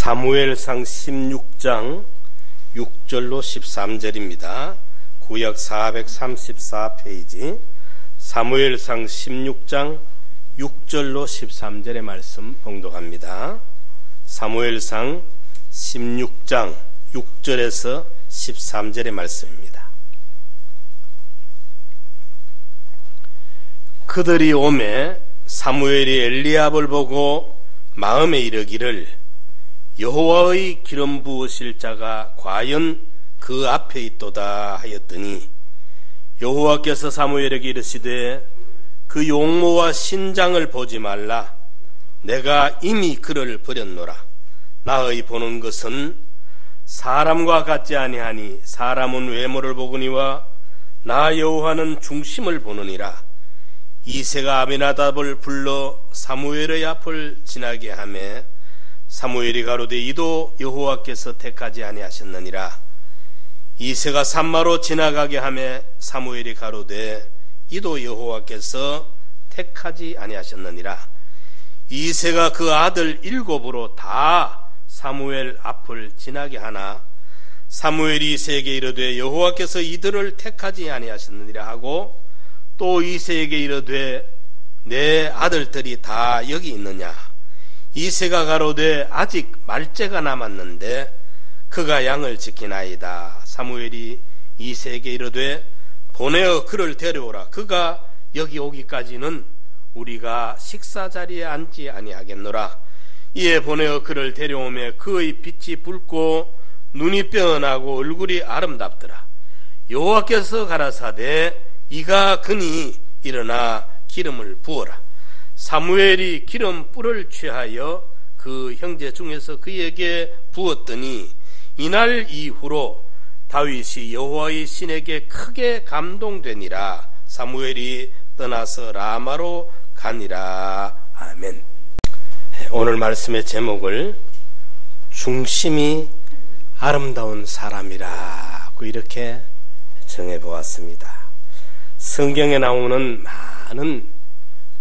사무엘상 16장 6절로 13절입니다. 구역 434페이지 사무엘상 16장 6절로 13절의 말씀 봉독합니다. 사무엘상 16장 6절에서 13절의 말씀입니다. 그들이 오매 사무엘이 엘리압을 보고 마음에 이르기를 여호와의 기름 부으실 자가 과연 그 앞에 있도다 하였더니 여호와께서 사무엘에게 이르시되 그 용모와 신장을 보지 말라. 내가 이미 그를 버렸노라. 나의 보는 것은 사람과 같지 아니하니 사람은 외모를 보거니와 나 여호와는 중심을 보느니라. 이새가 아비나답을 불러 사무엘의 앞을 지나게 하매 사무엘이 가로되 이도 여호와께서 택하지 아니하셨느니라. 이새가 산마로 지나가게 하매 사무엘이 가로되 이도 여호와께서 택하지 아니하셨느니라. 이새가 그 아들 7으로 다 사무엘 앞을 지나게 하나 사무엘이 이새에게 이르되 여호와께서 이들을 택하지 아니하셨느니라 하고 또 이새에게 이르되 내 아들들이 다 여기 있느냐. 이새가 가로되 아직 말째가 남았는데 그가 양을 지키나이다. 사무엘이 이새에게 이르되 보내어 그를 데려오라. 그가 여기 오기까지는 우리가 식사 자리에 앉지 아니하겠노라. 이에 보내어 그를 데려오매 그의 빛이 붉고 눈이 빼어나고 얼굴이 아름답더라. 여호와께서 가라사대 이가 그니 일어나 기름을 부어라. 사무엘이 기름 뿔을 취하여 그 형제 중에서 그에게 부었더니 이날 이후로 다윗이 여호와의 신에게 크게 감동되니라. 사무엘이 떠나서 라마로 가니라. 아멘. 오늘 말씀의 제목을 중심이 아름다운 사람이라고 이렇게 정해보았습니다. 성경에 나오는 많은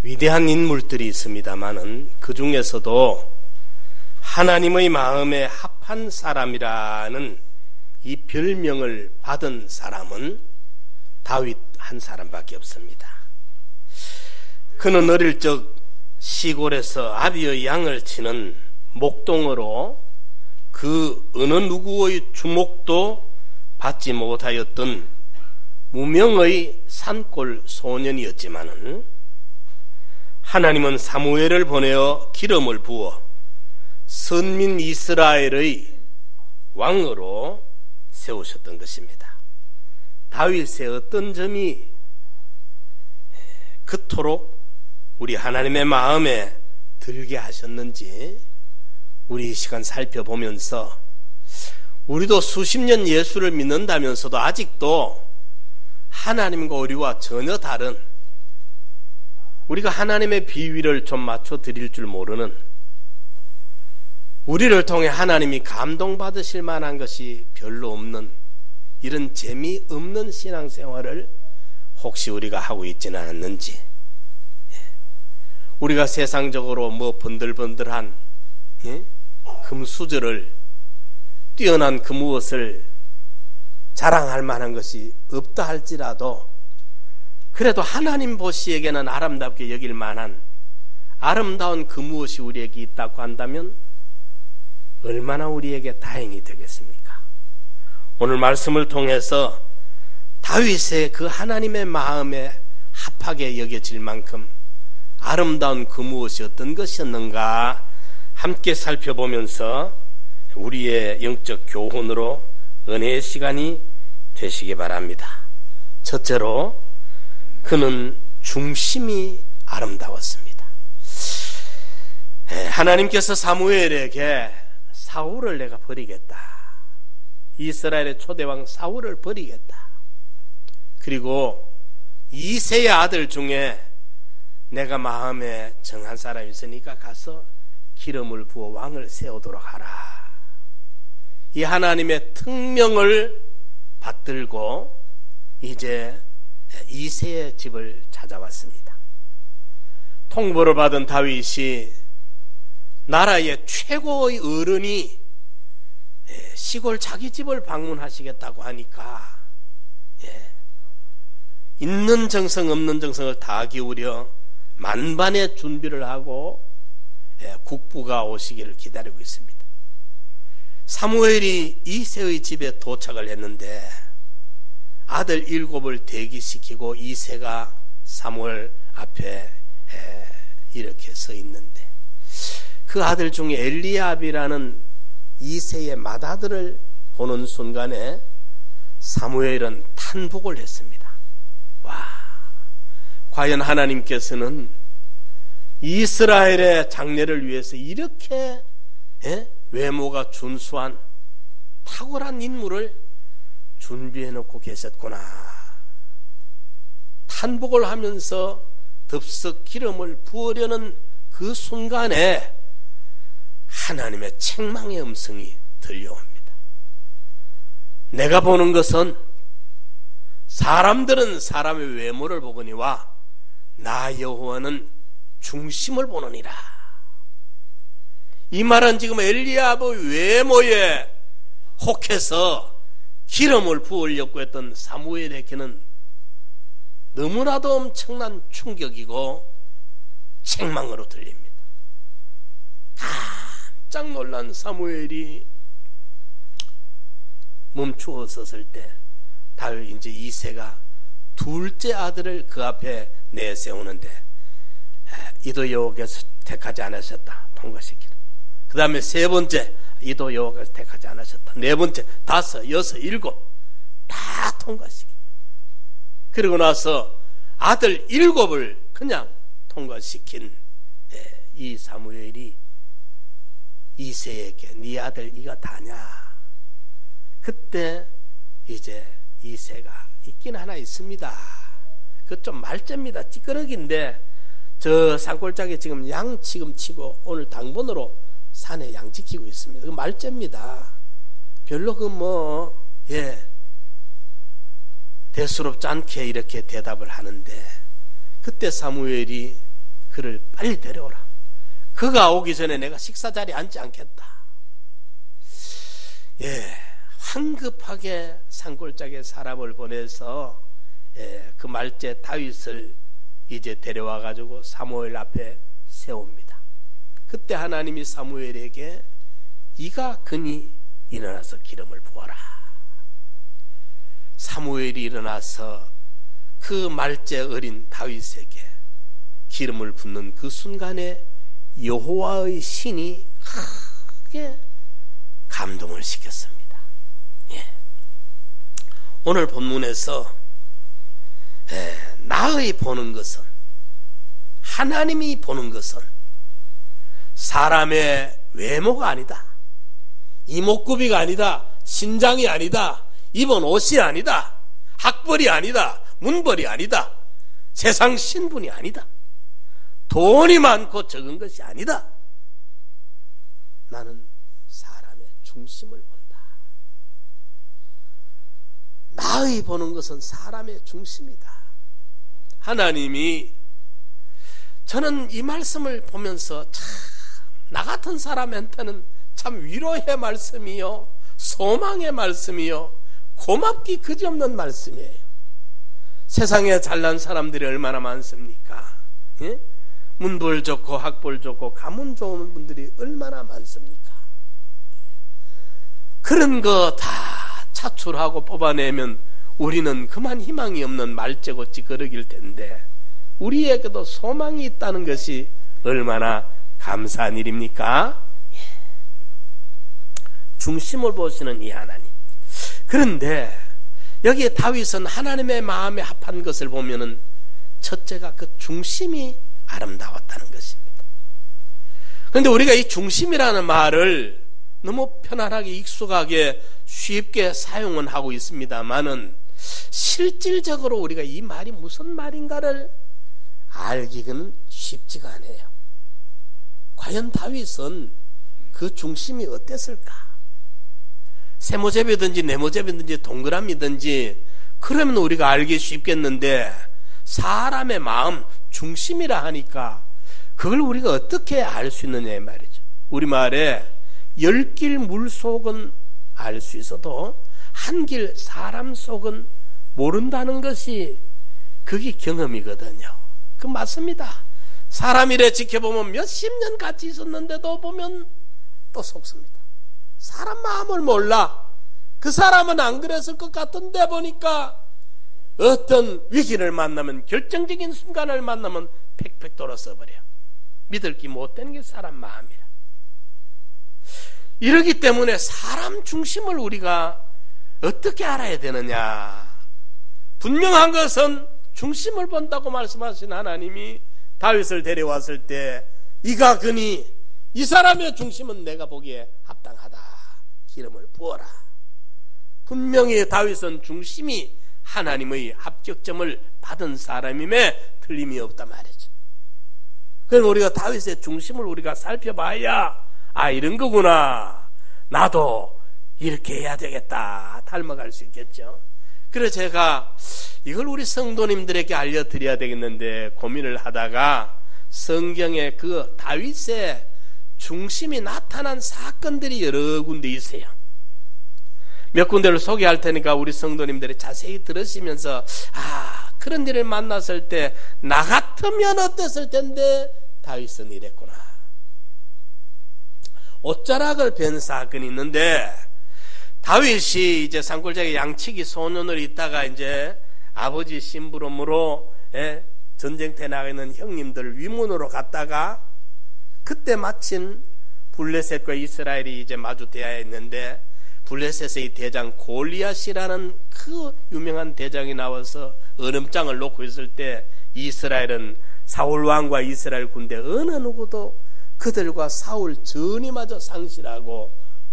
위대한 인물들이 있습니다마는 그 중에서도 하나님의 마음에 합한 사람이라는 이 별명을 받은 사람은 다윗 한 사람밖에 없습니다. 그는 어릴 적 시골에서 아비의 양을 치는 목동으로 그 어느 누구의 주목도 받지 못하였던 무명의 산골 소년이었지만은 하나님은 사무엘을 보내어 기름을 부어 선민 이스라엘의 왕으로 세우셨던 것입니다. 다윗의 어떤 점이 그토록 우리 하나님의 마음에 들게 하셨는지 우리 이 시간 살펴보면서 우리도 수십 년 예수를 믿는다면서도 아직도 하나님과 우리와 전혀 다른 우리가 하나님의 비위를 좀 맞춰 드릴 줄 모르는 우리를 통해 하나님이 감동받으실 만한 것이 별로 없는 이런 재미없는 신앙생활을 혹시 우리가 하고 있지는 않는지 우리가 세상적으로 뭐 번들번들한 금수저를 뛰어난 그 무엇을 자랑할 만한 것이 없다 할지라도 그래도 하나님 보시기에는 아름답게 여길 만한 아름다운 그 무엇이 우리에게 있다고 한다면 얼마나 우리에게 다행이 되겠습니까? 오늘 말씀을 통해서 다윗의 그 하나님의 마음에 합하게 여겨질 만큼 아름다운 그 무엇이 어떤 것이었는가 함께 살펴보면서 우리의 영적 교훈으로 은혜의 시간이 되시기 바랍니다. 첫째로 그는 중심이 아름다웠습니다. 하나님께서 사무엘에게 사울을 내가 버리겠다. 이스라엘의 초대왕 사울을 버리겠다. 그리고 이새의 아들 중에 내가 마음에 정한 사람이 있으니까 가서 기름을 부어 왕을 세우도록 하라. 이 하나님의 특명을 받들고 이제 이새의 집을 찾아왔습니다. 통보를 받은 다윗이 나라의 최고의 어른이 시골 자기 집을 방문하시겠다고 하니까 있는 정성 없는 정성을 다 기울여 만반의 준비를 하고 국부가 오시기를 기다리고 있습니다. 사무엘이 이새의 집에 도착을 했는데 아들 7을 대기시키고 이새가 사무엘 앞에 이렇게 서 있는데 그 아들 중에 엘리압이라는 이새의 맏아들을 보는 순간에 사무엘은 탄복을 했습니다. 와, 과연 하나님께서는 이스라엘의 장래를 위해서 이렇게 외모가 준수한 탁월한 인물을 준비해 놓고 계셨구나. 탄복을 하면서 덥석 기름을 부으려는 그 순간에 하나님의 책망의 음성이 들려옵니다. 내가 보는 것은 사람들은 사람의 외모를 보거니와 나 여호와는 중심을 보느니라. 이 말은 지금 엘리압의 외모에 혹해서 기름을 부으려고 했던 사무엘에게는 너무나도 엄청난 충격이고 책망으로 들립니다. 깜짝 놀란 사무엘이 멈추어 섰을 때 다윗 이제 이새가 둘째 아들을 그 앞에 내세우는데 이도 여호와께서 택하지 않으셨다. 통과시키라. 그 다음에 세 번째 이도 여호와께서 택하지 않으셨다. 네 번째, 다섯, 여섯, 일곱 다 통과시키라. 그리고 나서 아들 7을 그냥 통과시킨 이 사무엘이 이새에게 네 아들 이가 다냐? 그때 이제 이새가 있긴 하나 있습니다. 그 좀 말째입니다. 찌끄러기인데 저 산골짜기에 지금 양 지금 치고 오늘 당번으로 산에 양 지키고 있습니다. 그 말째입니다. 별로 대수롭지 않게 이렇게 대답을 하는데 그때 사무엘이 그를 빨리 데려오라. 그가 오기 전에 내가 식사 자리에 앉지 않겠다. 황급하게 산골짜기에 사람을 보내서 그 말째 다윗을 이제 데려와 가지고 사무엘 앞에 세웁니다. 그때 하나님이 사무엘에게 이가 그니 일어나서 기름을 부어라. 사무엘이 일어나서 그 말째 어린 다윗에게 기름을 붓는 그 순간에 여호와의 신이 크게 감동을 시켰습니다. 오늘 본문에서 나의 보는 것은, 하나님이 보는 것은 사람의 외모가 아니다, 이목구비가 아니다, 신장이 아니다, 입은 옷이 아니다, 학벌이 아니다, 문벌이 아니다, 세상 신분이 아니다, 돈이 많고 적은 것이 아니다. 나는 사람의 중심을 본다. 나의 보는 것은 사람의 중심이다. 하나님이, 저는 이 말씀을 보면서 참 나 같은 사람한테는 참 위로의 말씀이요, 소망의 말씀이요, 고맙기 그지없는 말씀이에요. 세상에 잘난 사람들이 얼마나 많습니까? 문벌 좋고 학벌 좋고 가문 좋은 분들이 얼마나 많습니까? 그런 거 다 차출하고 뽑아내면 우리는 그만 희망이 없는 말재고 찌꺼러기일 텐데 우리에게도 소망이 있다는 것이 얼마나 감사한 일입니까? 중심을 보시는 이 하나님. 그런데 여기에 다윗은 하나님의 마음에 합한 것을 보면은 첫째가 그 중심이 아름다웠다는 것입니다. 그런데 우리가 이 중심이라는 말을 너무 편안하게 익숙하게 쉽게 사용은 하고 있습니다만은 실질적으로 우리가 이 말이 무슨 말인가를 알기는 쉽지가 않아요. 과연 다윗은 그 중심이 어땠을까? 세모제비든지 네모제비든지 동그라미든지 그러면 우리가 알기 쉽겠는데 사람의 마음 중심이라 하니까 그걸 우리가 어떻게 알 수 있느냐 이 말이죠. 우리말에 10길 물속은 알 수 있어도 한 길 사람 속은 모른다는 것이 그게 경험이거든요. 그 맞습니다. 사람 일에 지켜보면 몇십 년 같이 있었는데도 보면 또 속습니다. 사람 마음을 몰라. 그 사람은 안 그랬을 것 같은데 보니까 어떤 위기를 만나면, 결정적인 순간을 만나면 팩팩 돌아서버려. 믿을 게 못 되는 게 사람 마음이라. 이러기 때문에 사람 중심을 우리가 어떻게 알아야 되느냐. 분명한 것은 중심을 본다고 말씀하신 하나님이 다윗을 데려왔을 때 이가 그니 이 사람의 중심은 내가 보기에 합당하다. 기름을 부어라. 분명히 다윗은 중심이 하나님의 합격점을 받은 사람임에 틀림이 없단 말이죠. 그럼 우리가 다윗의 중심을 우리가 살펴봐야 이런 거구나. 나도 이렇게 해야 되겠다. 닮아갈 수 있겠죠. 그래서 제가 이걸 우리 성도님들에게 알려드려야 되겠는데 고민을 하다가 성경에 그 다윗의 중심이 나타난 사건들이 여러 군데 있어요. 몇 군데를 소개할 테니까 우리 성도님들이 자세히 들으시면서 그런 일을 만났을 때 나 같으면 어땠을 텐데 다윗은 이랬구나. 옷자락을 벤 사건이 있는데 다윗이 이제 산골짜기 양치기 소년을 있다가 이제 아버지 심부름으로 전쟁터에 나가 있는 형님들 위문으로 갔다가 그때 마침 블레셋과 이스라엘이 이제 마주대야 했는데 블레셋의 대장 골리앗이라는 그 유명한 대장이 나와서 얼음장을 놓고 있을 때 이스라엘은 사울 왕과 이스라엘 군대 어느 누구도 그들과 싸울 전이마저 상실하고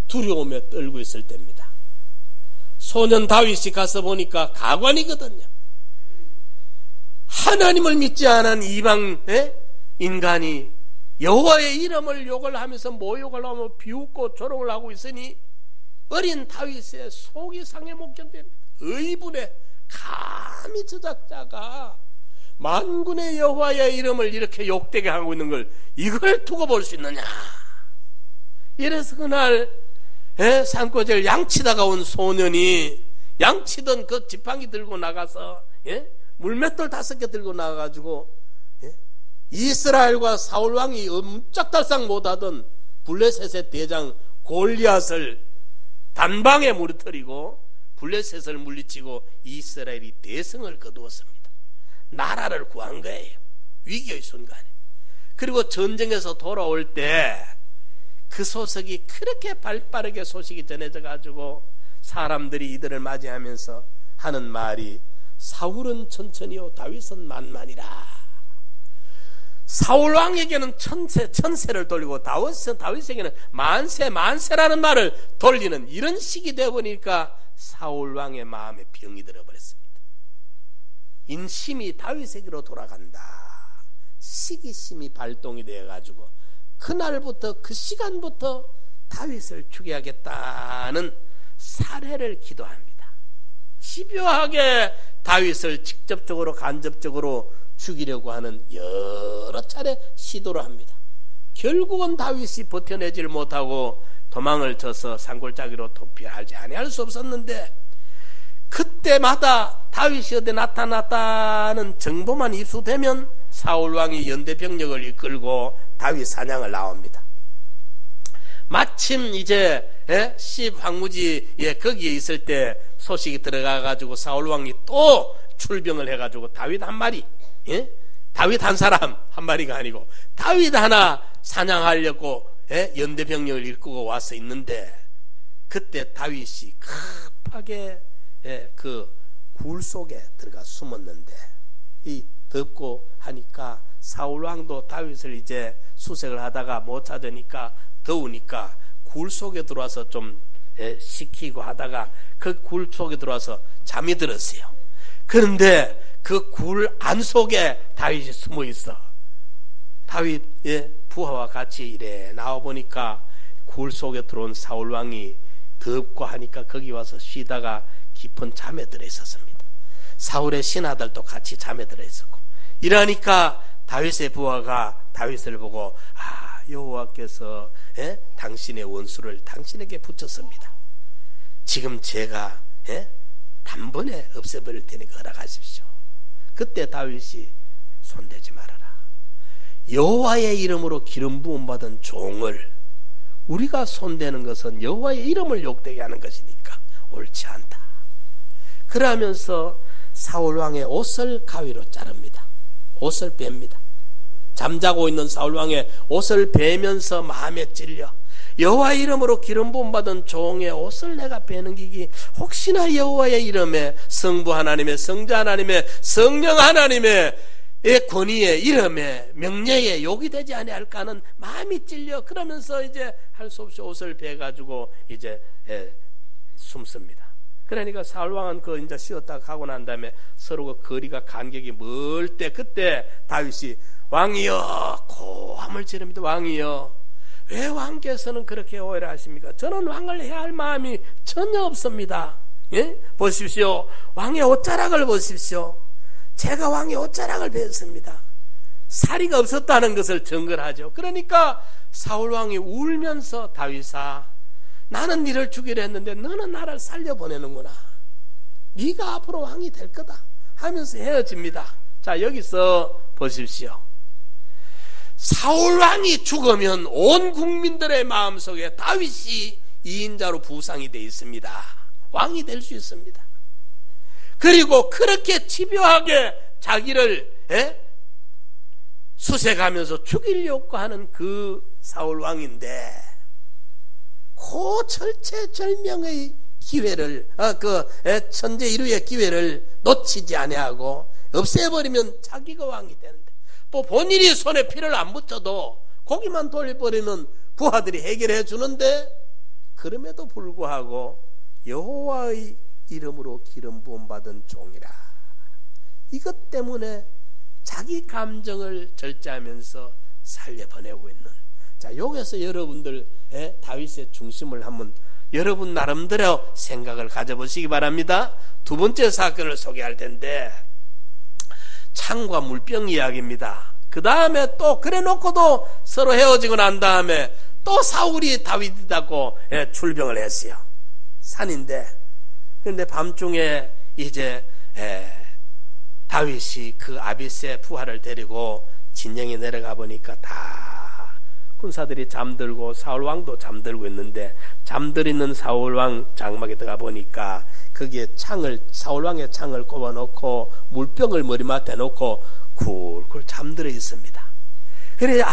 두려움에 떨고 있을 때입니다. 소년 다윗이 가서 보니까 가관이거든요. 하나님을 믿지 않은 이방 인간이 여호와의 이름을 욕을 하면서 모욕을 하며 비웃고 조롱을 하고 있으니 어린 다윗의 속이 상해 못 견딥니다. 의분에 감히 저작자가 만군의 여호와의 이름을 이렇게 욕되게 하고 있는 걸 이걸 두고 볼 수 있느냐. 이래서 그날 산골을 양치다가 온 소년이 양치던 그 지팡이 들고 나가서 물맷돌 5개 들고 나가가지고 이스라엘과 사울왕이 옴짝달싹 못하던 블레셋의 대장 골리앗을 단방에 무너뜨리고 블레셋을 물리치고 이스라엘이 대성을 거두었습니다. 나라를 구한 거예요. 위기의 순간에. 그리고 전쟁에서 돌아올 때 그 소식이 그렇게 발빠르게 소식이 전해져 가지고 사람들이 이들을 맞이하면서 하는 말이 사울은 천천히요 다윗은 만만이라. 사울 왕에게는 천세를 돌리고 다윗에게는 만세라는 말을 돌리는 이런 식이 되어보니까 사울 왕의 마음에 병이 들어버렸습니다. 인심이 다윗에게로 돌아간다. 시기심이 발동이 되어가지고 그날부터 그 시간부터 다윗을 죽여야겠다는 살해를 기도합니다. 집요하게 다윗을 직접적으로 간접적으로 죽이려고 하는 여러 차례 시도를 합니다. 결국은 다윗이 버텨내질 못하고 도망을 쳐서 산골짜기로 도피하지 아니할 수 없었는데 그때마다 다윗이 어디 나타났다는 정보만 입수되면 사울왕이 연대병력을 이끌고 다윗 사냥을 나옵니다. 마침 이제 십 황무지에 거기에 있을 때 소식이 들어가가지고 사울왕이 또 출병을 해가지고 다윗 한 마리 다윗 한 사람 한 마리가 아니고 다윗 하나 사냥하려고 연대병력을 이끌고 와서 있는데 그때 다윗이 급하게 그 굴 속에 들어가 숨었는데 이 덥고 하니까 사울왕도 다윗을 이제 수색을 하다가 못 찾으니까 더우니까 굴 속에 들어와서 좀 식히고 하다가 그 굴 속에 들어와서 잠이 들었어요. 그런데 그 굴 안 속에 다윗이 숨어 있어. 다윗의 부하와 같이 이래 나와보니까 굴 속에 들어온 사울왕이 덥고 하니까 거기 와서 쉬다가 깊은 잠에 들어 있었습니다. 사울의 신하들도 같이 잠에 들어 있었고 이러니까 다윗의 부하가 다윗을 보고 여호와께서 당신의 원수를 당신에게 붙였습니다. 지금 제가 단번에 없애버릴 테니까 허락하십시오. 그때 다윗이 손대지 말아라. 여호와의 이름으로 기름 부음 받은 종을 우리가 손대는 것은 여호와의 이름을 욕되게 하는 것이니까 옳지 않다. 그러면서 사울 왕의 옷을 가위로 자릅니다. 옷을 뺍니다. 잠자고 있는 사울 왕의 옷을 베면서 마음에 찔려 여호와의 이름으로 기름 부음 받은 종의 옷을 내가 베는 기기 혹시나 여호와의 이름에 성부 하나님의 성자 하나님의 성령 하나님의 권위에 이름에 명예에 욕이 되지 아니할까 하는 마음이 찔려. 그러면서 이제 할 수 없이 옷을 베가지고 이제 숨습니다. 그러니까 사울 왕은 그 이제 쉬었다 가고 난 다음에 서로 그 거리가 간격이 멀 때 그때 다윗이 왕이여 고함을 지릅니다. 왕이여 왜 왕께서는 그렇게 오해를 하십니까? 저는 왕을 해야 할 마음이 전혀 없습니다. 예? 보십시오. 왕의 옷자락을 보십시오. 제가 왕의 옷자락을 베었습니다. 사리가 없었다는 것을 증거를 하죠. 그러니까 사울왕이 울면서 다윗아 나는 너를 죽이려 했는데 너는 나를 살려보내는구나. 네가 앞으로 왕이 될 거다 하면서 헤어집니다. 자, 여기서 보십시오. 사울왕이 죽으면 온 국민들의 마음속에 다윗이 2인자로 부상이 되어 있습니다. 왕이 될 수 있습니다. 그리고 그렇게 집요하게 자기를 수색하면서 죽이려고 하는 그 사울왕인데 그 절체절명의 기회를 천재일우의 기회를 놓치지 아니하고 없애버리면 자기가 왕이 되는데 또 본인이 손에 피를 안 묻혀도 고기만 돌려버리면 부하들이 해결해 주는데 그럼에도 불구하고 여호와의 이름으로 기름 부음 받은 종이라. 이것 때문에 자기 감정을 절제하면서 살려보내고 있는. 자, 여기서 여러분들 다윗의 중심을 한번 여러분 나름대로 생각을 가져보시기 바랍니다. 두 번째 사건을 소개할 텐데 창과 물병 이야기입니다. 그 다음에 또 그래 놓고도 서로 헤어지고 난 다음에 또 사울이 다윗이라고 출병을 했어요. 산인데 그런데 밤중에 이제 다윗이 그 아비새 부하를 데리고 진영에 내려가 보니까 다 군사들이 잠들고 사울왕도 잠들고 있는데 잠들있는 사울왕 장막에 들어가 보니까 거기에 사울왕의 창을 꼽아놓고 물병을 머리맡에 놓고 굴굴 잠들어 있습니다. 그래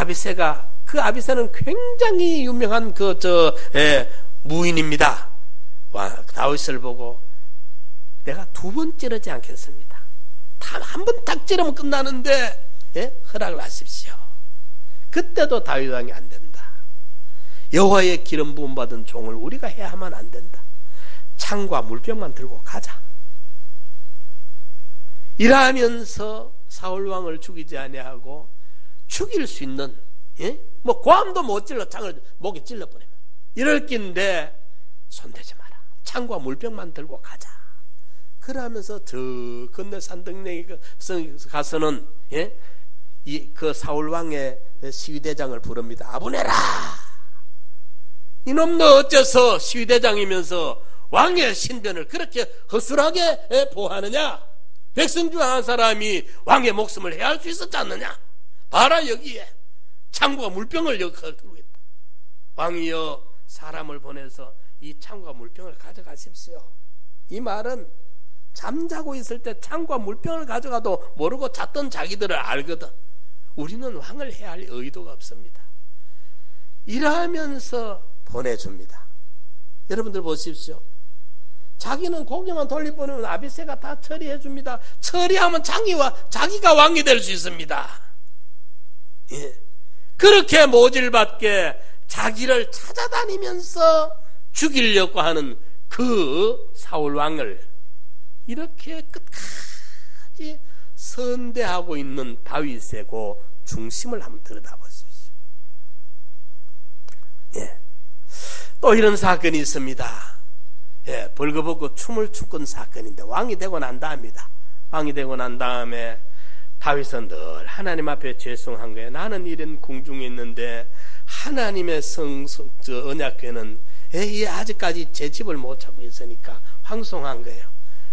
그 아비새는 굉장히 유명한 무인입니다. 다윗을 보고 내가 두 번 찌르지 않겠습니다. 한 번 딱 찌르면 끝나는데 허락을 하십시오. 그때도 다윗 왕이 안 된다. 여호와의 기름 부음 받은 종을 우리가 해야만 안 된다. 창과 물병만 들고 가자. 이러면서 사울 왕을 죽이지 아니하고 죽일 수 있는 고함도 못 찔러 창을 목에 찔러버리면 이럴 낀데 손대지 마라. 창과 물병만 들고 가자. 그러면서 저 건너 산등령에 가서는 그 사울 왕의 시위대장을 부릅니다. 아브네라, 이놈 너 어째서 시위대장이면서 왕의 신변을 그렇게 허술하게 보호하느냐? 백성 중 한 사람이 왕의 목숨을 해야 할 수 있었지 않느냐? 봐라, 여기에 창과 물병을 여기 들고 있다. 왕이여 사람을 보내서 이 창과 물병을 가져가십시오. 이 말은 잠자고 있을 때 창과 물병을 가져가도 모르고 잤던 자기들을 알거든. 우리는 왕을 해야 할 의도가 없습니다. 이러면서 보내줍니다. 여러분들 보십시오. 자기는 고개만 돌려보내면 아비새가 다 처리해 줍니다. 처리하면 자기가 왕이 될 수 있습니다. 그렇게 모질받게 자기를 찾아다니면서 죽이려고 하는 그 사울 왕을 이렇게 끝까지 선대하고 있는 다윗의 그 중심을 한번 들여다보십시오. 또 이런 사건이 있습니다. 벌거벗고 춤을 췄던 사건인데 왕이 되고 난 다음이다. 왕이 되고 난 다음에 다윗은 늘 하나님 앞에 죄송한 거예요. 나는 이런 궁중에 있는데 하나님의 언약궤는 아직까지 제 집을 못 찾고 있으니까 황송한 거예요.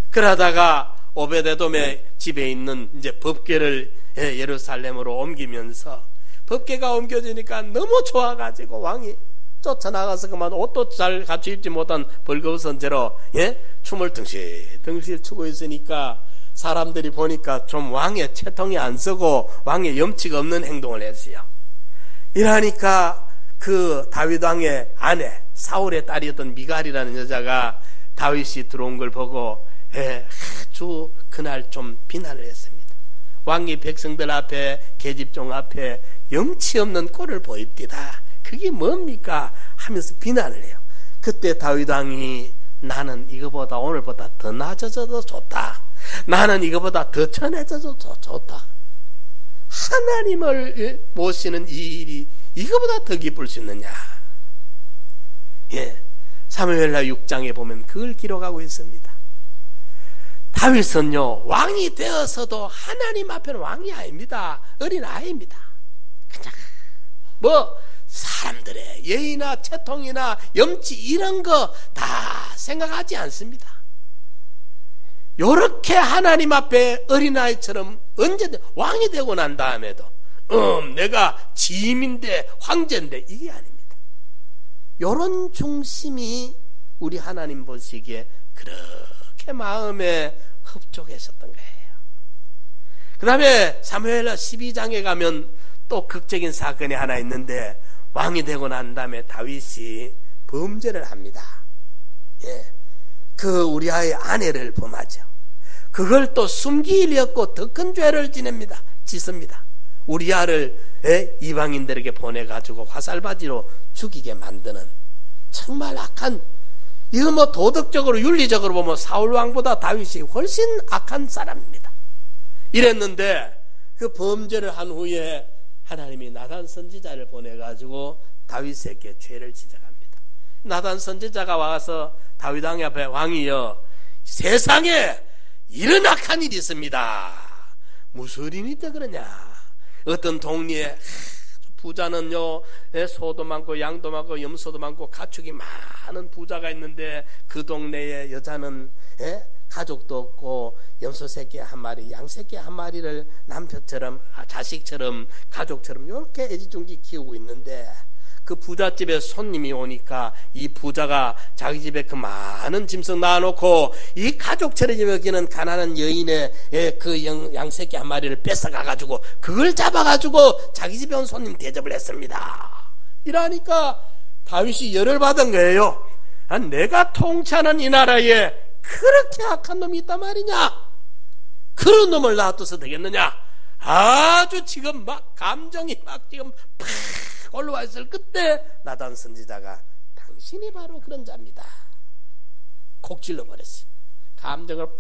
그러다가 오베데돔의 집에 있는 이제 법궤를 예루살렘으로 옮기면서 법궤가 옮겨지니까 너무 좋아가지고 왕이 쫓아나가서 그만 옷도 잘 갖춰 입지 못한 벌거벗은 채로 춤을 덩실덩실 추고 있으니까 사람들이 보니까 좀 왕의 채통이 안 서고 왕의 염치가 없는 행동을 했어요. 이러니까 그 다윗 왕의 아내 사울의 딸이었던 미갈이라는 여자가 다윗이 들어온 걸 보고 아주 그날 좀 비난을 했습니다. 왕이 백성들 앞에 계집종 앞에 염치 없는 꼴을 보입디다. 그게 뭡니까? 하면서 비난을 해요. 그때 다윗 왕이 나는 이거보다 오늘보다 더 낮아져도 좋다. 나는 이거보다 더 천해져도 좋다. 하나님을 모시는 이 일이 이거보다 더 기쁠 수 있느냐? 사무엘하 6장에 보면 그걸 기록하고 있습니다. 다윗은요, 왕이 되어서도 하나님 앞에는 왕이 아닙니다. 어린 아이입니다. 그냥 사람들의 예의나 채통이나 염치 이런 거 다 생각하지 않습니다. 요렇게 하나님 앞에 어린아이처럼 언제든 왕이 되고 난 다음에도 내가 지임인데 황제인데 이게 아닙니다. 요런 중심이 우리 하나님 보시기에 그렇게 마음에 흡족하셨던 거예요. 그 다음에 사무엘하 12장에 가면 또 극적인 사건이 하나 있는데 왕이 되고 난 다음에 다윗이 범죄를 합니다. 그 우리아의 아내를 범하죠. 그걸 또 숨기일 없고 더 큰 죄를 짓습니다. 우리아를 이방인들에게 보내가지고 화살바지로 죽이게 만드는 정말 악한, 이거 도덕적으로 윤리적으로 보면 사울 왕보다 다윗이 훨씬 악한 사람입니다. 이랬는데 그 범죄를 한 후에 하나님이 나단 선지자를 보내가지고 다윗에게 죄를 지적합니다. 나단 선지자가 와서 다윗 왕 앞에 왕이여 세상에 이런 악한 일이 있습니다. 무슨 일인데 그러냐? 어떤 동리에 부자는요 소도 많고 양도 많고 염소도 많고 가축이 많은 부자가 있는데 그 동네에 여자는 가족도 없고 염소 새끼 한 마리 양 새끼 한 마리를 남편처럼 자식처럼 가족처럼 이렇게 애지중지 키우고 있는데 그 부잣집에 손님이 오니까 이 부자가 자기 집에 그 많은 짐승 놔놓고 이 가족처럼 여기는 가난한 여인의 그 양새끼 한 마리를 뺏어가가지고 그걸 잡아가지고 자기 집에 온 손님 대접을 했습니다. 이러니까 다윗이 열을 받은 거예요. 내가 통치하는 이 나라에 그렇게 악한 놈이 있단 말이냐? 그런 놈을 놔둬서 되겠느냐? 아주 지금 막 감정이 막 지금 팍 올라와 있을 그때 나단 선지자가 당신이 바로 그런 자입니다. 콕 찔러버렸어요. 감정을 팍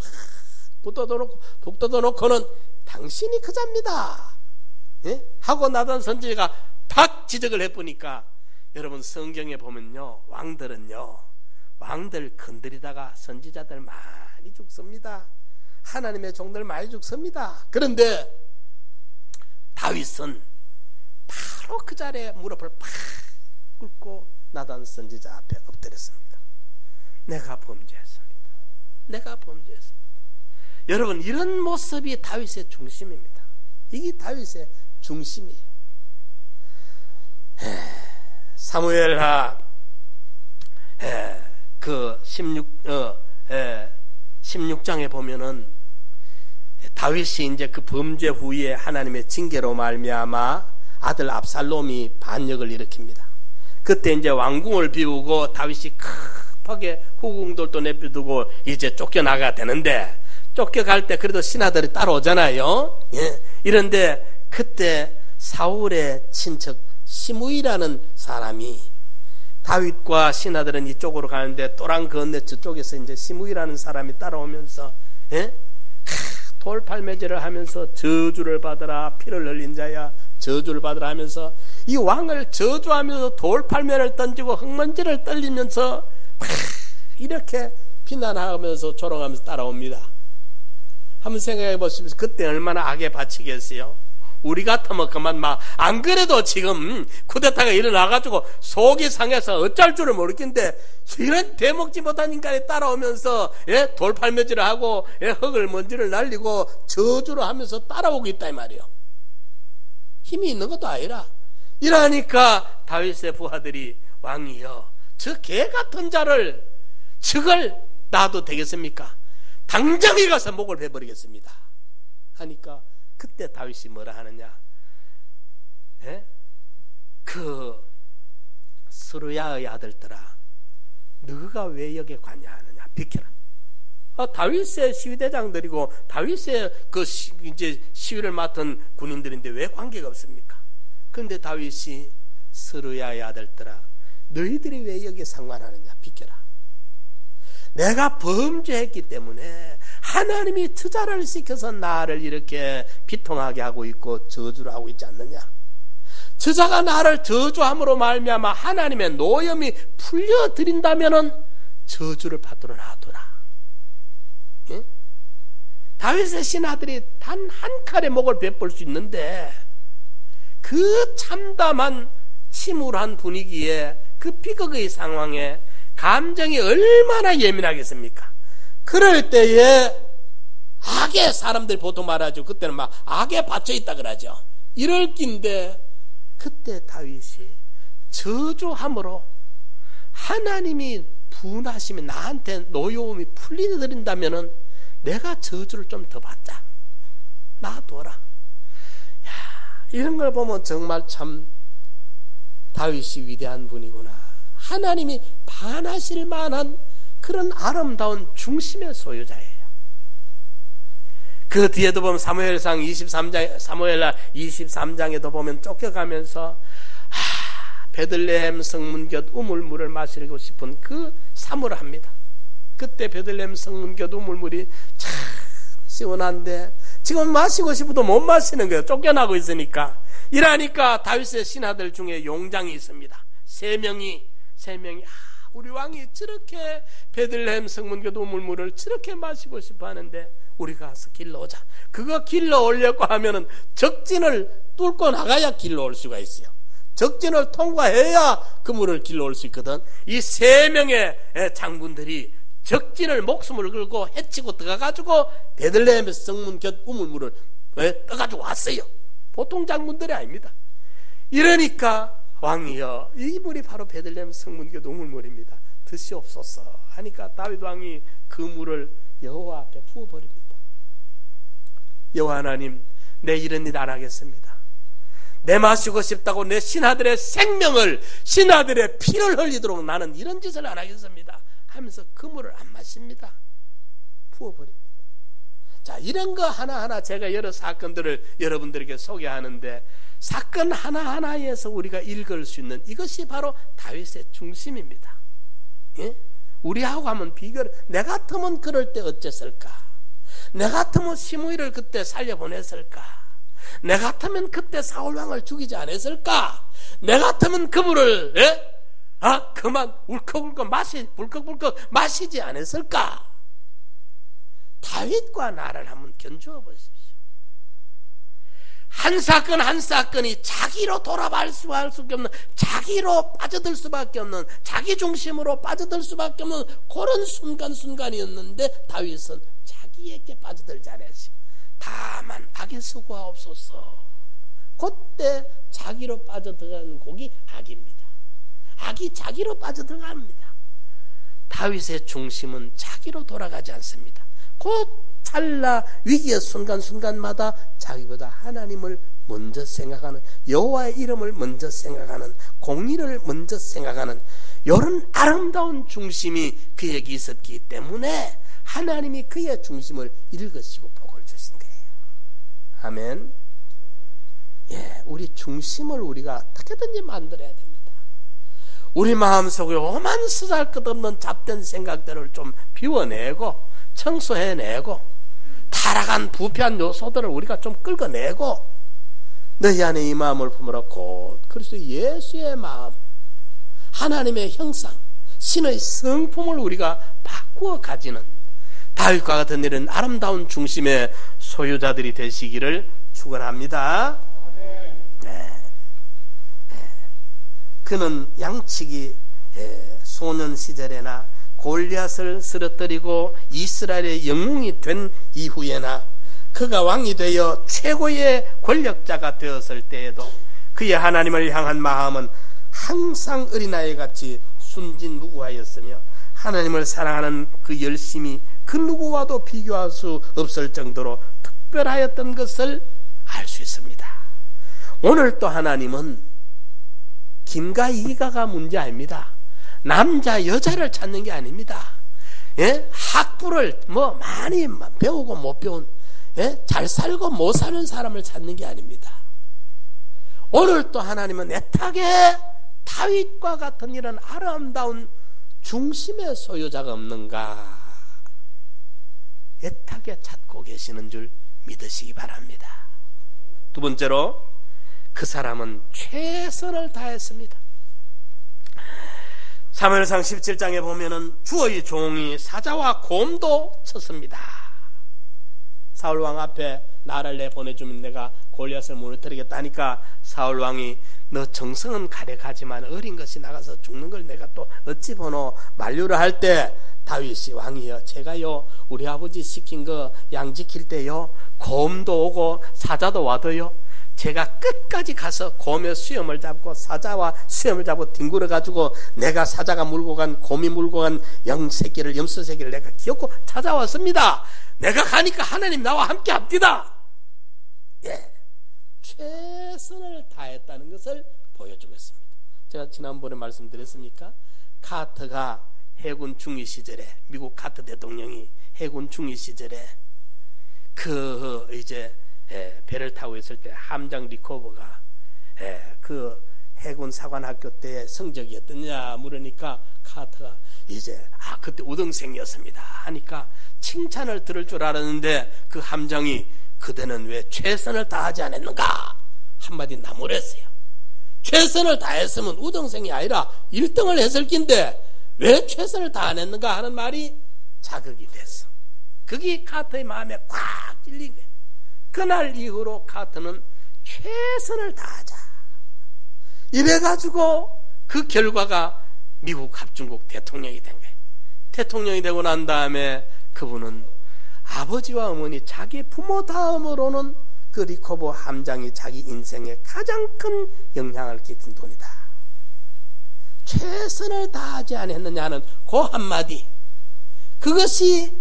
북돋아놓고는 당신이 그 자입니다. 하고 나단 선지자가 팍 지적을 해보니까 여러분 성경에 보면요 왕들 건드리다가 선지자들 많이 죽습니다. 하나님의 종들 많이 죽습니다. 그런데 다윗은 바로 그 자리에 무릎을 팍 꿇고 나단 선지자 앞에 엎드렸습니다. 내가 범죄했습니다. 여러분 이런 모습이 다윗의 중심입니다. 이게 다윗의 중심이에요. 사무엘하 그 16장에 보면은 다윗이 이제 그 범죄 후에 하나님의 징계로 말미암아 아들 압살롬이 반역을 일으킵니다. 그때 이제 왕궁을 비우고 다윗이 급하게 후궁들도 내비두고 이제 쫓겨나가야 되는데 쫓겨갈 때 그래도 신하들이 따라오잖아요. 이런데 그때 사울의 친척 시므이라는 사람이 다윗과 신하들은 이쪽으로 가는데 또랑 건너 저쪽에서 이제 시므이라는 사람이 따라오면서 돌팔매질을 하면서 저주를 받으라 피를 흘린 자야 저주를 받으라 하면서 이 왕을 저주하면서 돌팔매를 던지고 흙먼지를 떨리면서 이렇게 비난하면서 조롱하면서 따라옵니다. 한번 생각해 보시면서 그때 얼마나 악에 바치겠어요. 우리 같으면 그만 안 그래도 지금 쿠데타가 일어나가지고 속이 상해서 어쩔 줄을 모르겠는데, 이런 대먹지 못한 인간이 따라오면서 돌팔매질을 하고 흙을 먼지를 날리고 저주를 하면서 따라오고 있다 이 말이에요. 힘이 있는 것도 아니라. 이러니까 다윗의 부하들이, 왕이여, 저 개 같은 자를 저걸 놔도 되겠습니까? 당장에 가서 목을 베버리겠습니다 하니까, 그때 다윗이 뭐라 하느냐, 그 스루야의 아들들아, 너가 왜 여기에 관여하느냐, 비켜라. 다윗의 시위대장들이고 다윗의 이제 시위를 맡은 군인들인데 왜 관계가 없습니까? 그런데 다윗이 스루야의 아들들아, 너희들이 왜 여기에 상관하느냐, 비켜라. 내가 범죄했기 때문에 하나님이 투자를 시켜서 나를 이렇게 비통하게 하고 있고 저주를 하고 있지 않느냐. 저자가 나를 저주함으로 말미암아 하나님의 노염이 풀려드린다면은 저주를 받도록 놔두라. 예? 다윗의 신하들이 단 한 칼에 목을 베풀 수 있는데, 그 참담한 침울한 분위기에, 그 비극의 상황에 감정이 얼마나 예민하겠습니까? 그럴 때에 악에, 사람들이 보통 말하죠. 그때는 악에 받쳐있다 그러죠. 이럴 낀데, 그때 다윗이 저주함으로 하나님이 분하시면 나한테 노여움이 풀려드린다면은 내가 저주를 좀 더 받자, 놔둬라. 이런 걸 보면 정말 참 다윗이 위대한 분이구나. 하나님이 반하실 만한 그런 아름다운 중심의 소유자예요. 그 뒤에도 보면 사무엘상 23장에도 보면 쫓겨가면서 베들레헴 성문 곁 우물물을 마시고 싶은 그 사무를 합니다. 그때 베들레헴 성문 곁 우물물이 참 시원한데 지금 마시고 싶어도 못 마시는 거예요. 쫓겨나고 있으니까. 이러니까 다윗의 신하들 중에 용장이 있습니다. 세 명이 우리 왕이 저렇게 베들레헴 성문 곁 우물물을 저렇게 마시고 싶어 하는데 우리 가서 길러오자. 그거 길러오려고 하면은 적진을 뚫고 나가야 길러올 수가 있어요. 적진을 통과해야 그 물을 길러올 수 있거든. 이 세 명의 장군들이 적진을 목숨을 걸고 해치고 들어가가지고 베들레헴 성문 곁 우물물을 떠가지고 왔어요. 보통 장군들이 아닙니다. 이러니까 왕이여, 이 물이 바로 베들레헴 성문 곁 우물물입니다. 드시옵소서 하니까 다윗 왕이 그 물을 여호와 앞에 부어버립니다. 여호와 하나님, 내 이런 일 안 하겠습니다. 내 마시고 싶다고 내 신하들의 생명을, 신하들의 피를 흘리도록 나는 이런 짓을 안 하겠습니다 하면서 그 물을 안 마십니다. 부어버립니다. 자, 이런 거 하나하나 제가 여러 사건들을 여러분들에게 소개하는데, 사건 하나하나에서 우리가 읽을 수 있는 이것이 바로 다윗의 중심입니다. 예? 우리하고 하면 비교를, 내 같으면 그럴 때 어쨌을까? 내 같으면 시므이를 그때 살려보냈을까? 내 같으면 그때 사울왕을 죽이지 않았을까? 내 같으면 그물을 그만 울컥울컥 불컥불컥 마시지 않았을까? 다윗과 나를 한번 견주어 보십시오. 한 사건 한 사건이 자기로 돌아갈 수밖에 없는, 자기로 빠져들 수밖에 없는, 자기 중심으로 빠져들 수밖에 없는 그런 순간순간이었는데 다윗은 자기에게 빠져들지 않았어요. 다만 악에 수고하옵소서. 그때 자기로 빠져들어가는 곡이 악입니다. 악이 자기로 빠져들어갑니다. 다윗의 중심은 자기로 돌아가지 않습니다. 곧 찰나 위기의 순간순간마다 자기보다 하나님을 먼저 생각하는, 여호와의 이름을 먼저 생각하는, 공의를 먼저 생각하는 이런 아름다운 중심이 그에게 있었기 때문에 하나님이 그의 중심을 읽으시고 복을 주신 거예요. 아멘. 예, 우리 중심을 우리가 어떻게든지 만들어야 됩니다. 우리 마음속에 오만 쓰잘것없는 잡된 생각들을 좀 비워내고 청소해내고 타락한 부패한 요소들을 우리가 좀 끌어내고 너희 안에 이 마음을 품으라. 곧 그리스도 예수의 마음, 하나님의 형상, 신의 성품을 우리가 바꾸어 가지는 다윗과 같은 이런 아름다운 중심의 소유자들이 되시기를 축원합니다. 그는 양치기 소년 시절에나 골리앗을 쓰러뜨리고 이스라엘의 영웅이 된 이후에나 그가 왕이 되어 최고의 권력자가 되었을 때에도 그의 하나님을 향한 마음은 항상 어린아이같이 순진무구하였으며 하나님을 사랑하는 그 열심이 그 누구와도 비교할 수 없을 정도로 특별하였던 것을 알 수 있습니다. 오늘 또 하나님은 김과 이가가 문제 아닙니다. 남자 여자를 찾는 게 아닙니다. 학부를 많이 배우고 못 배운, 잘 살고 못 사는 사람을 찾는 게 아닙니다. 오늘 또 하나님은 애타게 다윗과 같은 이런 아름다운 중심의 소유자가 없는가 애타게 찾고 계시는 줄 믿으시기 바랍니다. 두 번째로 그 사람은 최선을 다했습니다. 사무엘상 17장에 보면은 주의 종이 사자와 곰도 쳤습니다. 사울왕 앞에 나를 내보내주면 내가 골리앗을 무너뜨리겠다 하니까 사울왕이 너 정성은 가득하지만 어린 것이 나가서 죽는 걸 내가 또 어찌 보노 만류를 할 때 다윗이 왕이여 제가요 우리 아버지 시킨 거 양 지킬 때요 곰도 오고 사자도 와도요 제가 끝까지 가서 곰의 수염을 잡고 사자와 수염을 잡고 뒹굴어 가지고 내가 사자가 물고 간 곰이 물고 간 영새끼를 염소새끼를 내가 기어코 찾아왔습니다. 내가 가니까 하나님 나와 함께 합디다. 최선을 다했다는 것을 보여주겠습니다. 제가 지난번에 말씀드렸습니까? 카터가 해군 중위 시절에 미국 카터 대통령이 해군 중위 시절에 배를 타고 있을 때 함장 리커버가 그 해군 사관학교 때 성적이 어떠냐 물으니까 카터가 그때 우등생이었습니다 하니까 칭찬을 들을 줄 알았는데 그 함장이 그대는 왜 최선을 다하지 않았는가 한마디 나무랬어요. 최선을 다했으면 우등생이 아니라 1등을 했을 낀데 왜 최선을 다했는가 하는 말이 자극이 됐어. 그게 카터의 마음에 꽉 찔린 거예요. 그날 이후로 카터는 최선을 다하자 이래가지고 그 결과가 미국 합중국 대통령이 된 거예요. 대통령이 되고 난 다음에 그분은 아버지와 어머니 자기 부모 다음으로는 그 리커버 함장이 자기 인생에 가장 큰 영향을 끼친 분이다. 최선을 다하지 않았느냐는 그 한마디 그것이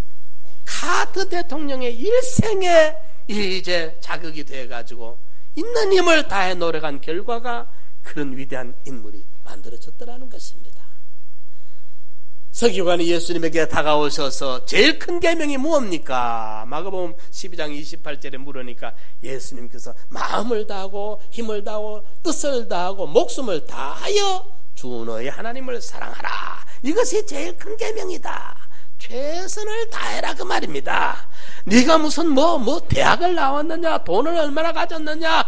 카터 대통령의 일생에 자극이 돼가지고 있는 힘을 다해 노력한 결과가 그런 위대한 인물이 만들어졌더라는 것입니다. 서기관이 예수님에게 다가오셔서 제일 큰 계명이 무엇입니까? 마가복음 12장 28절에 물으니까 예수님께서 마음을 다하고 힘을 다하고 뜻을 다하고 목숨을 다하여 주 너의 하나님을 사랑하라. 이것이 제일 큰 계명이다. 최선을 다해라 그 말입니다. 네가 무슨 대학을 나왔느냐 돈을 얼마나 가졌느냐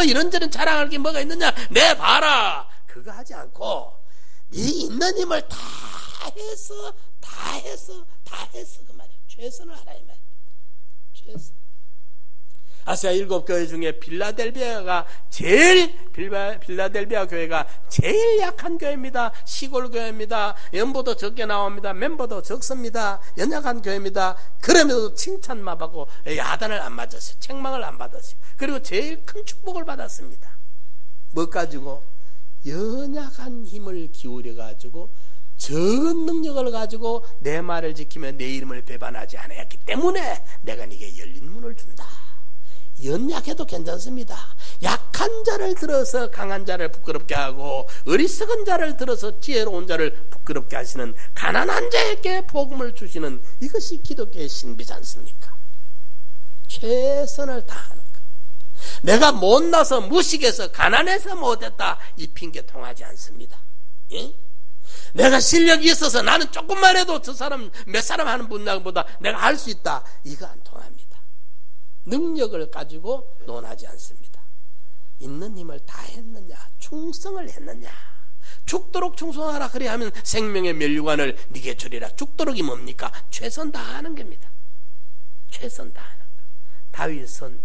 이런저런 자랑할 게 뭐가 있느냐 내 봐라 그거 하지 않고 네 있는 힘을 다 해서 그 말이야. 최선을 하라 이 말이야. 최선. 아시아 7교회 중에 빌라델비아 교회가 제일 약한 교회입니다. 시골 교회입니다. 연보도 적게 나옵니다. 멤버도 적습니다. 연약한 교회입니다. 그러면서도 칭찬만 받고 야단을 안 맞았어요. 책망을 안 받았어요. 그리고 제일 큰 축복을 받았습니다. 뭐 가지고? 연약한 힘을 기울여 가지고 적은 능력을 가지고 내 말을 지키며 내 이름을 배반하지 않았기 때문에 내가 네게 열린 문을 준다. 연약해도 괜찮습니다. 약한 자를 들어서 강한 자를 부끄럽게 하고 어리석은 자를 들어서 지혜로운 자를 부끄럽게 하시는 가난한 자에게 복음을 주시는 이것이 기독교의 신비지 않습니까? 최선을 다하는 것. 내가 못나서 무식해서 가난해서 못했다 이 핑계 통하지 않습니다. 예? 내가 실력이 있어서 나는 조금만 해도 저 사람 몇 사람 하는 분량보다 내가 할 수 있다 이거 안 통합니다. 능력을 가지고 논하지 않습니다. 있는 힘을 다 했느냐 충성을 했느냐 죽도록 충성하라 그래 하면 생명의 면류관을 네게 주리라. 죽도록이 뭡니까? 최선 다하는 겁니다. 최선 다하는 것. 다윗은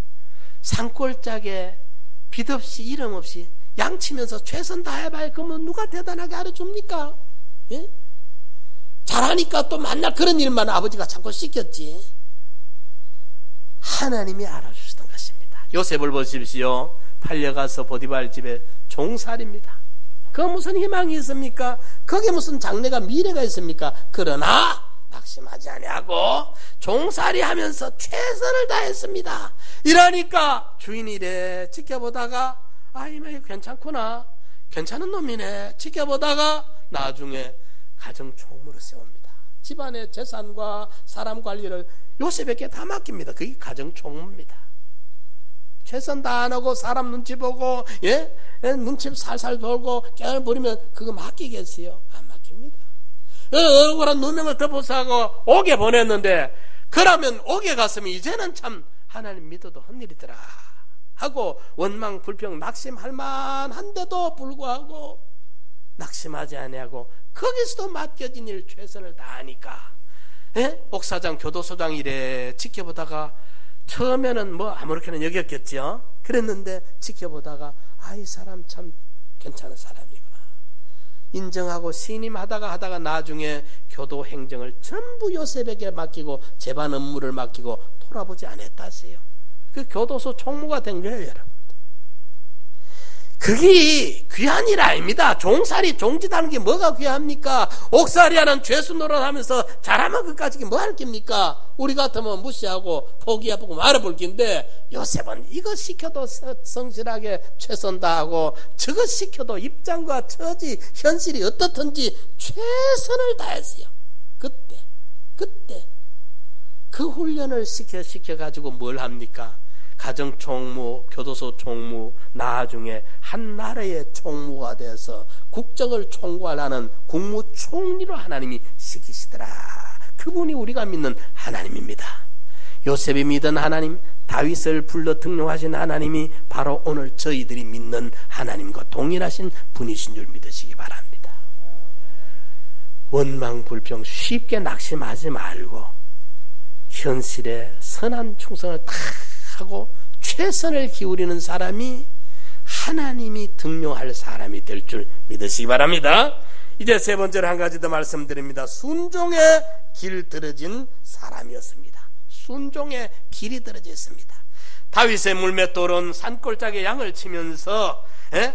산골짜기에 빚 없이 이름 없이 양치면서 최선 다해봐야 그러면 누가 대단하게 알아줍니까? 예? 잘하니까 또 만날 그런 일만 아버지가 자꾸 시켰지. 하나님이 알아주시던 것입니다. 요셉을 보십시오. 팔려가서 보디발 집에 종살입니다. 그 무슨 희망이 있습니까? 거기에 무슨 장래가 미래가 있습니까? 그러나 낙심하지 아니하고 종살이 하면서 최선을 다했습니다. 이러니까 주인이 이래 지켜보다가 이거 괜찮구나, 괜찮은 놈이네 지켜보다가 나중에 가정 총무를 세웁니다. 집안의 재산과 사람 관리를 요셉에게 다 맡깁니다. 그게 가정 총무입니다. 최선 다 안 하고 사람 눈치 보고 눈치 살살 돌고 깨알 부리면 그거 맡기겠어요? 안 맡깁니다. 억울한 누명을 덮어서고 옥에 보냈는데, 그러면 옥에 갔으면 이제는 참 하나님 믿어도 헛일이더라 하고 원망 불평 낙심할 만한데도 불구하고 낙심하지 아니하고 거기서도 맡겨진 일 최선을 다하니까 옥사장 교도소장 이래 지켜보다가 처음에는 뭐 아무렇게나 여겼겠죠. 그랬는데 지켜보다가 이 사람 참 괜찮은 사람이구나 인정하고 신임하다가 나중에 교도 행정을 전부 요셉에게 맡기고 재반 업무를 맡기고 돌아보지 않았다 하세요. 그 교도소 총무가 된 거예요, 여러분. 그게 귀한 일 아닙니다. 종살이 종짓하는 게 뭐가 귀합니까? 옥살이하는 죄수 노릇하면서 잘하면 그까짓 게 뭐 할 깁니까? 우리 같으면 무시하고 포기해보고 말아볼 긴데, 요셉은 이거 시켜도 성실하게 최선 다하고 저거 시켜도 입장과 처지 현실이 어떻든지 최선을 다했어요. 그때 그 훈련을 시켜가지고 뭘 합니까? 가정 총무, 교도소 총무, 나중에 한 나라의 총무가 돼서 국정을 총괄하는 국무총리로 하나님이 시키시더라. 그분이 우리가 믿는 하나님입니다. 요셉이 믿은 하나님, 다윗을 불러 등용하신 하나님이 바로 오늘 저희들이 믿는 하나님과 동일하신 분이신 줄 믿으시기 바랍니다. 원망 불평 쉽게 낙심하지 말고 현실에 선한 충성을 다 하고 최선을 기울이는 사람이 하나님이 등용할 사람이 될 줄 믿으시기 바랍니다. 이제 세 번째로 한 가지 더 말씀드립니다. 순종의 길 들어진 사람이었습니다. 순종의 길이 들어져 있습니다. 다윗의 물맷돌은 산골짜기에 양을 치면서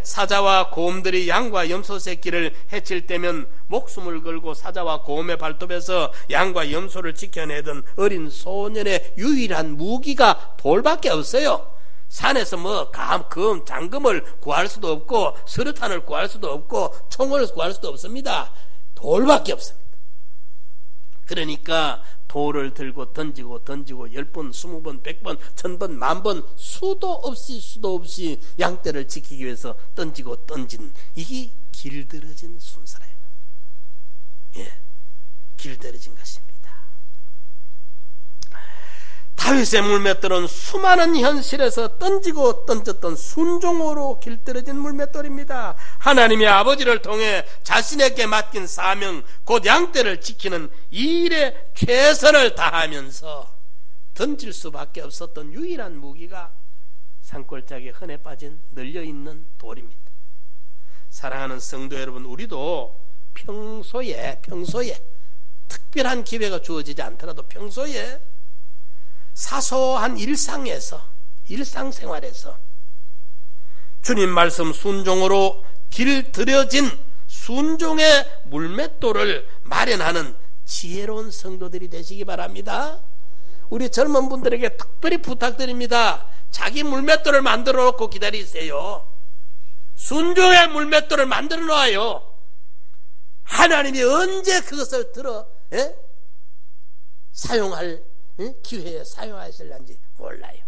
사자와 곰들이 양과 염소 새끼를 해칠 때면 목숨을 걸고 사자와 곰의 발톱에서 양과 염소를 지켜내던 어린 소년의 유일한 무기가 돌밖에 없어요. 산에서 금, 장금을 구할 수도 없고 서르탄을 구할 수도 없고 총을 구할 수도 없습니다. 돌밖에 없습니다. 그러니까 돌을 들고 던지고 10번, 20번, 100번, 1000번, 10,000번 수도 없이 양떼를 지키기 위해서 던진 이게 길들어진 순서라요. 길들어진 것입니다. 다윗의 물맷돌은 수많은 현실에서 던졌던 순종으로 길들어진 물맷돌입니다. 하나님의 아버지를 통해 자신에게 맡긴 사명, 곧 양떼를 지키는 이 일에 최선을 다하면서 던질 수밖에 없었던 유일한 무기가 산골짜기에 흔해 빠진 널려있는 돌입니다. 사랑하는 성도 여러분, 우리도 평소에 특별한 기회가 주어지지 않더라도 평소에 사소한 일상생활에서 주님 말씀 순종으로 길들여진 순종의 물맷돌을 마련하는 지혜로운 성도들이 되시기 바랍니다. 우리 젊은 분들에게 특별히 부탁드립니다. 자기 물맷돌을 만들어 놓고 기다리세요. 순종의 물맷돌을 만들어 놓아요. 하나님이 언제 그것을 사용할 기회에 사용하실런지 몰라요.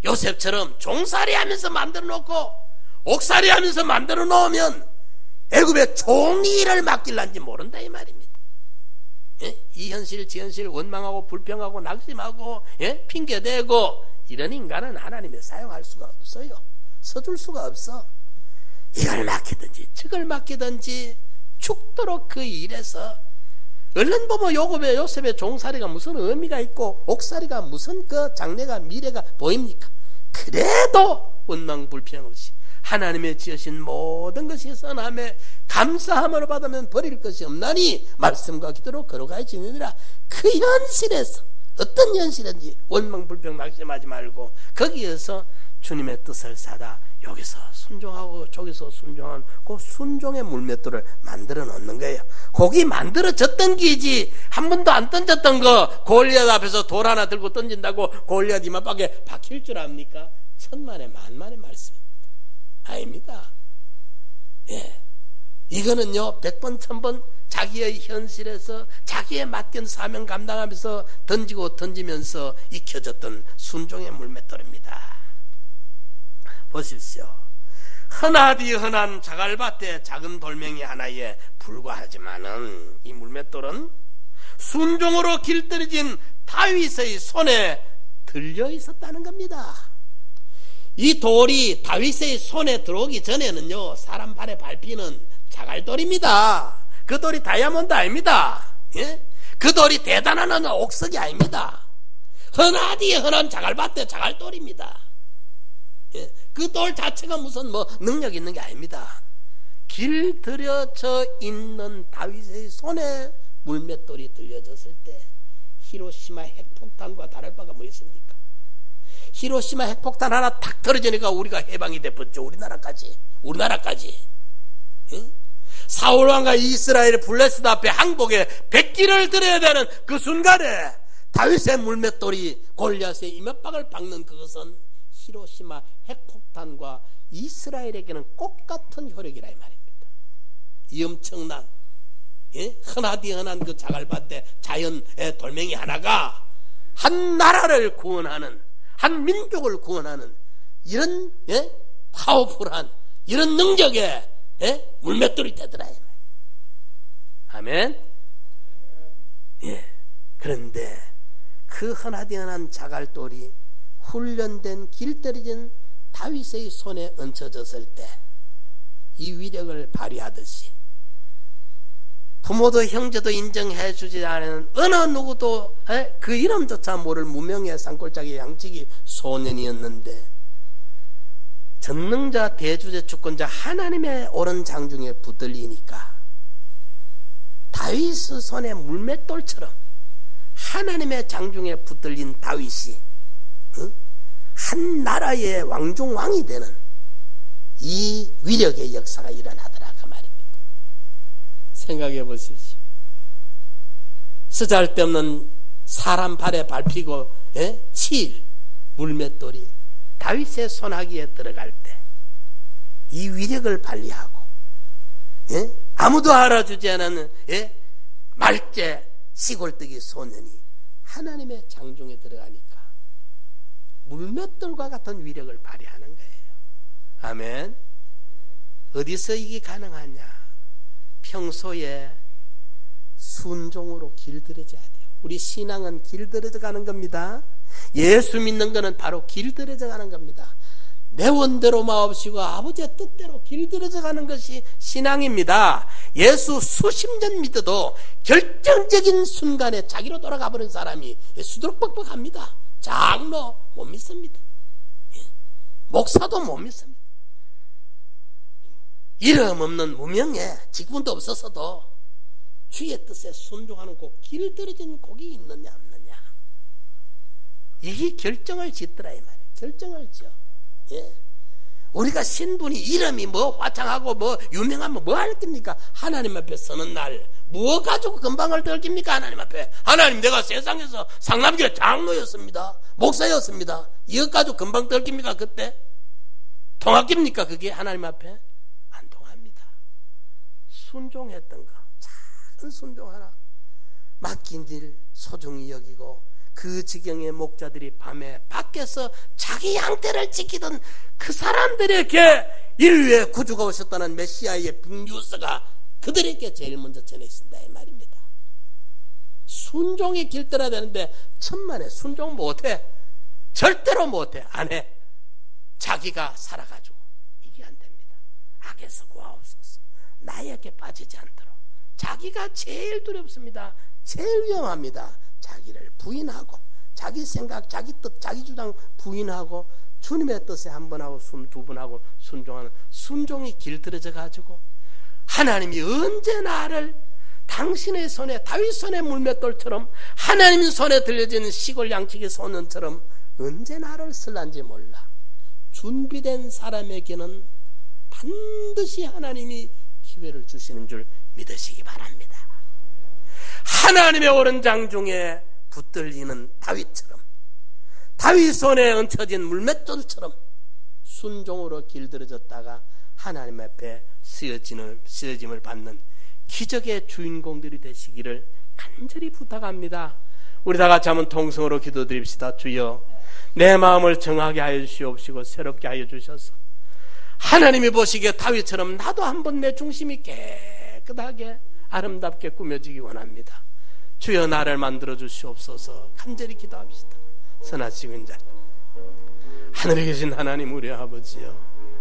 요셉처럼 종살이 하면서 만들어 놓고 옥살이 하면서 만들어 놓으면 애굽의 종이를 맡길런지 모른다 이 말입니다. 이 현실 저 현실 원망하고 불평하고 낙심하고 핑계대고 이런 인간은 하나님이 사용할 수가 없어요. 서둘 수가 없어. 이걸 맡기든지 저걸 맡기든지 죽도록 그 일에서 얼른 보면 요셉의 종살이가 무슨 의미가 있고 옥살이가 무슨 그 장래가 미래가 보입니까? 그래도 원망 불평 없이 하나님의 지으신 모든 것이 선함에 감사함으로 받으면 버릴 것이 없나니 말씀과 기도로 걸어가야 지내니라. 그 현실에서 어떤 현실인지 원망 불평 낙심하지 말고 거기에서 주님의 뜻을 사다 여기서 순종하고 저기서 순종하는 그 순종의 물맷돌을 만들어 놓는 거예요. 거기 만들어졌던 기지 한 번도 안 던졌던 거 골리앗 앞에서 돌 하나 들고 던진다고 골리앗 이마밖에 박힐 줄 압니까? 천만의 만만의 말씀입니다. 아닙니다. 예, 이거는요 100번 1000번 자기의 현실에서 자기의 맡긴 사명 감당하면서 던지면서 익혀졌던 순종의 물맷돌입니다. 보십시오. 흔하디 흔한 자갈밭에 작은 돌멩이 하나에 불과하지만은 이 물맷돌은 순종으로 길들여진 다윗의 손에 들려 있었다는 겁니다. 이 돌이 다윗의 손에 들어오기 전에는요 사람 발에 밟히는 자갈돌입니다. 그 돌이 다이아몬드 아닙니다. 예? 그 돌이 대단한 옥석이 아닙니다. 흔하디 흔한 자갈밭에 자갈돌입니다. 예? 그 돌 자체가 무슨 능력 있는 게 아닙니다. 길들여져 있는 다윗의 손에 물맷돌이 들려졌을 때 히로시마 핵폭탄과 다를 바가 뭐 있습니까? 히로시마 핵폭탄 하나 탁 떨어지니까 우리가 해방이 돼버렸죠. 우리나라까지. 예? 사울왕과 이스라엘의 블레셋 앞에 항복에 백기를 들어야 되는 그 순간에 다윗의 물맷돌이 골리앗의 이맛박을 박는 그것은 히로시마 핵폭탄과 이스라엘에게는 똑같은 효력이라 이 말입니다. 이 엄청난 흔하디 흔한 그 자갈밭에 자연의 돌멩이 하나가 한 나라를 구원하는 한 민족을 구원하는 이런 파워풀한 이런 능력의 물맷돌이 되더라 이 말. 아멘. 예. 그런데 그 흔하디 흔한 자갈돌이 훈련된 길들여진 다윗의 손에 얹혀졌을 때 이 위력을 발휘하듯이 부모도 형제도 인정해 주지 않은 어느 누구도 그 이름조차 모를 무명의 산골짜기 양치기 소년이었는데 전능자 대주제 주권자 하나님의 오른 장중에 붙들리니까 다윗의 손에 물맷돌처럼 하나님의 장중에 붙들린 다윗이 한 나라의 왕중왕이 되는 이 위력의 역사가 일어나더라 그 말입니다. 생각해 보십시오. 쓰잘데없는 사람 발에 밟히고 칠 물맷돌이 다윗의 손아귀에 들어갈 때 이 위력을 발휘하고 아무도 알아주지 않은 말제 시골뜨기 소년이 하나님의 장중에 들어가니까 물맷돌과 같은 위력을 발휘하는 거예요. 아멘. 어디서 이게 가능하냐? 평소에 순종으로 길들여져야 돼요. 우리 신앙은 길들여져 가는 겁니다. 예수 믿는 것은 바로 길들여져 가는 겁니다. 내 원대로 마옵시고 아버지의 뜻대로 길들여져 가는 것이 신앙입니다. 예수 수십 년 믿어도 결정적인 순간에 자기로 돌아가 버린 사람이 수두룩뻑뻑합니다. 장로 못 믿습니다. 목사도 못 믿습니다. 이름 없는 무명에 직분도 없어서도 주의 뜻에 순종하는 그 길들여진 곡이 있느냐 없느냐 이게 결정을 짓더라 이 말이에요. 결정을 지어. 우리가 신분이 이름이 화창하고 유명하면 뭐 할 겁니까? 하나님 앞에 서는 날 뭐 가지고 금방을 들깁니까? 하나님 앞에 하나님 내가 세상에서 상남교회 장로였습니다. 목사였습니다. 이것 가지고 금방 들깁니까? 그때 통합깁니까? 그게 하나님 앞에 안 통합니다. 순종했던 거 작은 순종 하나 맡긴 일 소중히 여기고 그 지경의 목자들이 밤에 밖에서 자기 양떼를 지키던 그 사람들에게 인류의 구주가 오셨다는 메시아의 빅뉴스가 그들에게 제일 먼저 전해진다 이 말입니다. 순종이 길들어야 되는데 천만에 순종 못해. 절대로 못해. 안 해. 자기가 살아가지고 이게 안 됩니다. 악에서 구하옵소서. 나에게 빠지지 않도록. 자기가 제일 두렵습니다. 제일 위험합니다. 자기를 부인하고 자기 생각, 자기 뜻, 자기 주장 부인하고 주님의 뜻에 한 번 하고 두 번 하고 순종하는 순종이 길들여져 가지고 하나님이 언제 나를 당신의 손에, 다윗 손에 물맷돌처럼, 하나님 손에 들려지는 시골 양치기 소년처럼 언제 나를 쓸란지 몰라. 준비된 사람에게는 반드시 하나님이 기회를 주시는 줄 믿으시기 바랍니다. 하나님의 오른장 중에 붙들리는 다윗처럼, 다윗 손에 얹혀진 물맷돌처럼 순종으로 길들여졌다가 하나님 앞에 쓰여짐을 받는 기적의 주인공들이 되시기를 간절히 부탁합니다. 우리 다 같이 한번 통성으로 기도드립시다. 주여, 내 마음을 정하게 하여 주시옵시고 새롭게 하여 주셔서 하나님이 보시기에 다윗처럼 나도 한번 내 중심이 깨끗하게 아름답게 꾸며지기 원합니다. 주여, 나를 만들어 주시옵소서. 간절히 기도합시다. 선하시고 자, 하늘에 계신 하나님 우리 아버지여,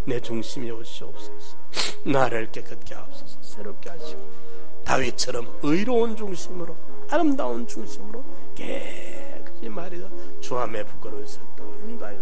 내 중심이 오시옵소서. 나를 깨끗게 하옵소서. 새롭게 하시고 다윗처럼 의로운 중심으로, 아름다운 중심으로 깨끗이 말이다 주함에 부끄러울 수 없도록 인도하여